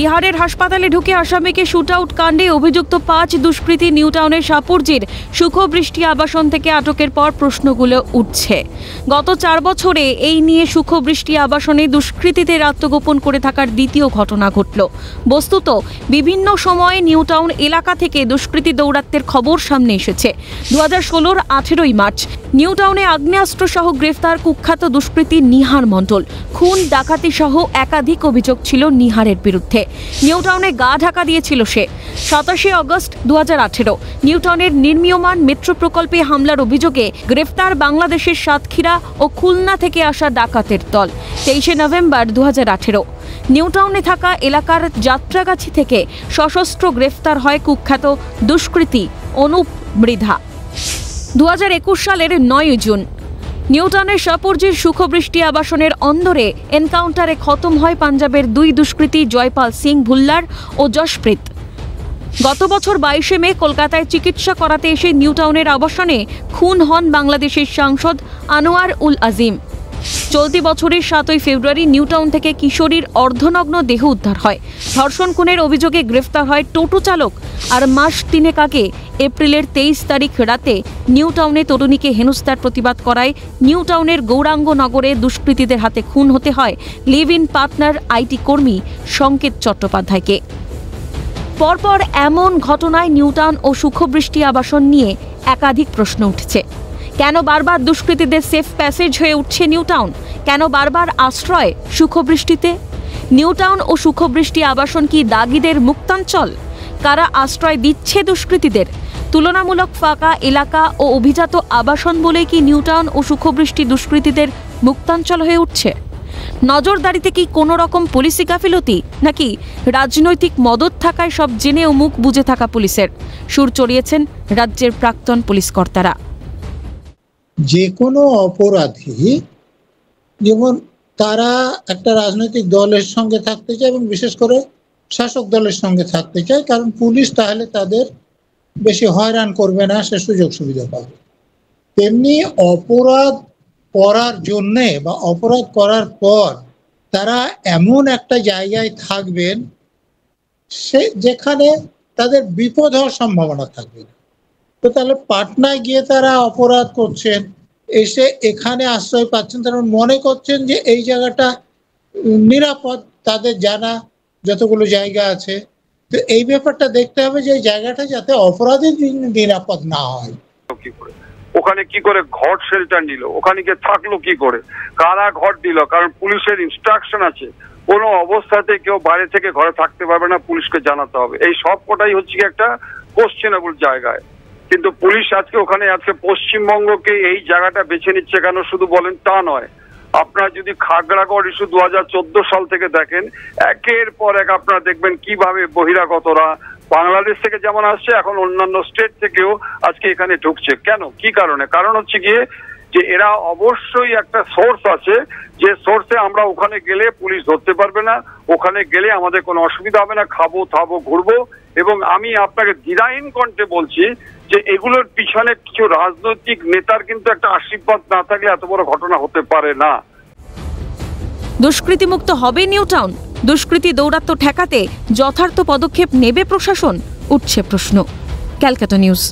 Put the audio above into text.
বিহারের হাসপাতালে ঢুকে আসামিকে শুটআউট কাণ্ডে অভিযুক্ত 5 দুষ্কৃতী নিউটাউনের সাপুরজির সুখবৃষ্টি আবাসন থেকে আটকের পর প্রশ্নগুলো উঠছে। গত 4 বছরে এই নিয়ে সুখবৃষ্টি আবাসনে দুষ্কৃতীদের আত্মগোপন করে থাকার দ্বিতীয় ঘটনা ঘটল। বস্তুত বিভিন্ন সময়ে নিউটাউন এলাকা থেকে দুষ্কৃতী দৌরাত্মের খবর সামনে এসেছে। 2016-র 18 মার্চ নিউটাউনে আগ্নেয়াস্ত্র সহ গ্রেফতার কুখ্যাত দুষ্কৃতী নিহার মণ্ডল। খুন ডাকাতি সহ একাধিক অভিযোগ ছিল নিহারের বিরুদ্ধে। নিউটাউনে গা ঢাকা দিয়েছিল সে। 27 আগস্ট 2018 নিউটাউনের নির্মীয়মান মেট্রো প্রকল্পে হামলার অভিযোগে গ্রেফতার বাংলাদেশের সাতক্ষীরা ও খুলনা থেকে আসা ডাকাতের দল। 23 নভেম্বর 2018 নিউটাউনে থাকা এলাকার যাত্রাগাছি থেকে সশস্ত্র গ্রেফতার হয় কুখ্যাত দুষ্কৃতী অনুপ মৃধা। 2021 সালের 9 জুন নিউটাউনের সাপুরজির সুখবৃষ্টি আবাসনের অন্দরে এনকাউন্টারে খতম হয় পাঞ্জাবের 2 দুষ্কৃতী জয়পাল সিং ভুল্লার ও যশপ্রীত। গত বছর 22 মে কলকাতায় চিকিৎসা করাতে এসে নিউটাউনের আবাসনে খুন হন বাংলাদেশের সাংসদ আনোয়ার উল আজিম। চলতি বছরের 7 ফেব্রুয়ারি নিউটাউন থেকে কিশোরীর অর্ধনগ্ন দেহ উদ্ধার হয়। ধর্ষণ খুনের অভিযোগে গ্রেফতার হয় টোটো চালক। আর মাস 3 আগে এপ্রিলের 23 তারিখ রাতে নিউটাউনে তরুণীকে হেনস্থার প্রতিবাদ করায় নিউটাউনের গৌরাঙ্গ নগরে দুষ্কৃতীদের হাতে খুন হতে হয় লিভ ইন পার্টনার আইটি কর্মী সংকেত চট্টোপাধ্যায়কে। পরপর এমন ঘটনায় নিউটাউন ও সুখবৃষ্টি আবাসন নিয়ে একাধিক প্রশ্ন উঠছে। কেন বারবার দুষ্কৃতীদের সেফ প্যাসেজ হয়ে উঠছে নিউটাউন? কেন বারবার আশ্রয় সুখবৃষ্টিতে? নিউটাউন ও সুখবৃষ্টি আবাসন কি দাগীদের মুক্তাঞ্চল? কারা আশ্রয় দিচ্ছে দুষ্কৃতীদের? তুলনামূলক ফাঁকা এলাকা ও অভিজাত আবাসন বলে কি নিউটাউন ও সুখবৃষ্টি দুষ্কৃতীদের মুক্তাঞ্চল হয়ে উঠছে? নজরদারিতে কি কোনো রকম পুলিশি গাফিলতি, নাকি রাজনৈতিক মদত থাকায় সব জেনে ও মুখ বুজে থাকা পুলিশের? সুর চড়িয়েছেন রাজ্যের প্রাক্তন পুলিশ কর্তারা। যে কোনো অপরাধী যেমন তারা একটা রাজনৈতিক দলের সঙ্গে থাকতে চায় এবং বিশেষ করে শাসক দলের সঙ্গে থাকতে চায়, কারণ পুলিশ তাহলে তাদের বেশি হয়রান করবে না, সে সুযোগ সুবিধা পাবে। তেমনি অপরাধ করার জন্যে বা অপরাধ করার পর তারা এমন একটা জায়গায় থাকবেন সে যেখানে তাদের বিপদ হওয়ার সম্ভাবনা থাকবে না। তো তাহলে পাটনায় গিয়ে তারা অপরাধ করছেন, এসে এখানে আশ্রয় পাচ্ছেন, তারা মনে করছেন যে এই জায়গাটা নিরাপদ। তাদের জানা যতগুলো জায়গা আছে, তো এই ব্যাপারটা দেখতে হবে যে এই জায়গাটা যাতে অপরাধের নিরাপদ না হয়। ওখানে কি করে ঘর শেল্টার নিল, ওখানে গিয়ে থাকলো কি করে, কারা ঘর দিল? কারণ পুলিশের ইনস্ট্রাকশন আছে কোনো অবস্থাতে কেউ বাইরে থেকে ঘরে থাকতে পারবে না, পুলিশকে জানাতে হবে। এই সব কটাই হচ্ছে কি একটা কোশ্চেনেবল জায়গায়। কিন্তু পুলিশ আজকে পশ্চিমবঙ্গকে এই জায়গাটা বেছে নিচ্ছে কেন শুধু বলেন তা নয়। আপনারা যদি খাগড়াগড় ইস্যু 2014 সাল থেকে দেখেন, একের পর এক আপনারা দেখবেন কিভাবে বহিরাগতরা বাংলাদেশ থেকে যেমন আসছে, এখন অন্যান্য স্টেট থেকেও আজকে এখানে ঢুকছে। কেন, কি কারণে? কারণ হচ্ছে গিয়ে যে এরা অবশ্যই একটা সোর্স আছে, যে সোর্সে আমরা ওখানে গেলে পুলিশ ধরতে পারবে না, ওখানে গেলে আমাদের কোনো অসুবিধা হবে না, খাবো থাবো ঘুরবো। এবং আমি আপনাকে দ্বিধাহীন কণ্ঠে বলছি যে এগুলোর পিছনে কিছু রাজনৈতিক নেতার কিন্তু একটা আশীর্বাদ না থাকলে এত বড় ঘটনা হতে পারে না। দুষ্কৃতিমুক্ত হবে নিউটাউন? দুষ্কৃতী দৌরাত্ম্য ঠেকাতে যথার্থ পদক্ষেপ নেবে প্রশাসন? উঠছে প্রশ্ন। ক্যালকাটা নিউজ।